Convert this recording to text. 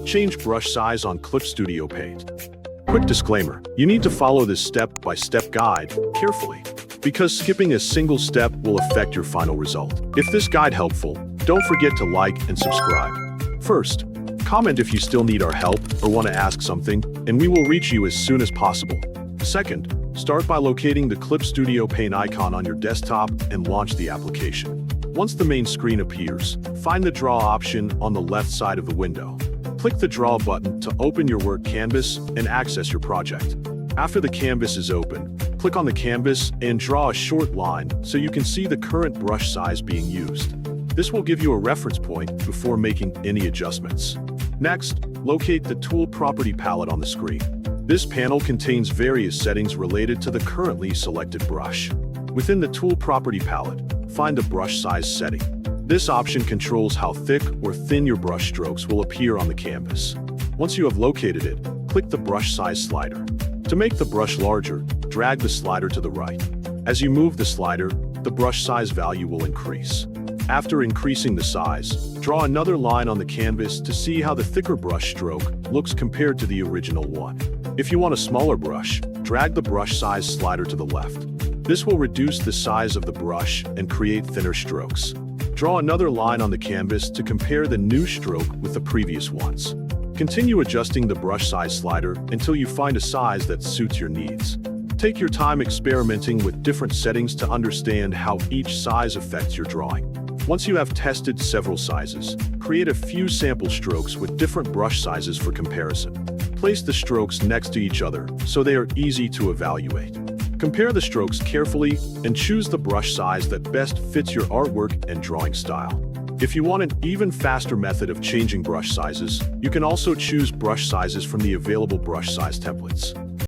Change brush size on 𝗟𝗟𝗞𝗘. Quick disclaimer, you need to follow this step-by-step guide carefully, because skipping a single step will affect your final result. If this guide helpful, don't forget to like and subscribe. First, comment if you still need our help or want to ask something, and we will reach you as soon as possible. Second, start by locating the 𝗟𝗟𝗞𝗘 icon on your desktop and launch the application. Once the main screen appears, find the Draw option on the left side of the window. Click the Draw button to open your work canvas and access your project. After the canvas is open, click on the canvas and draw a short line so you can see the current brush size being used. This will give you a reference point before making any adjustments. Next, locate the Tool Property palette on the screen. This panel contains various settings related to the currently selected brush. Within the Tool Property palette, find the brush size setting. This option controls how thick or thin your brush strokes will appear on the canvas. Once you have located it, click the brush size slider. To make the brush larger, drag the slider to the right. As you move the slider, the brush size value will increase. After increasing the size, draw another line on the canvas to see how the thicker brush stroke looks compared to the original one. If you want a smaller brush, drag the brush size slider to the left. This will reduce the size of the brush and create thinner strokes. Draw another line on the canvas to compare the new stroke with the previous ones. Continue adjusting the brush size slider until you find a size that suits your needs. Take your time experimenting with different settings to understand how each size affects your drawing. Once you have tested several sizes, create a few sample strokes with different brush sizes for comparison. Place the strokes next to each other so they are easy to evaluate. Compare the strokes carefully and choose the brush size that best fits your artwork and drawing style. If you want an even faster method of changing brush sizes, you can also choose brush sizes from the available brush size templates.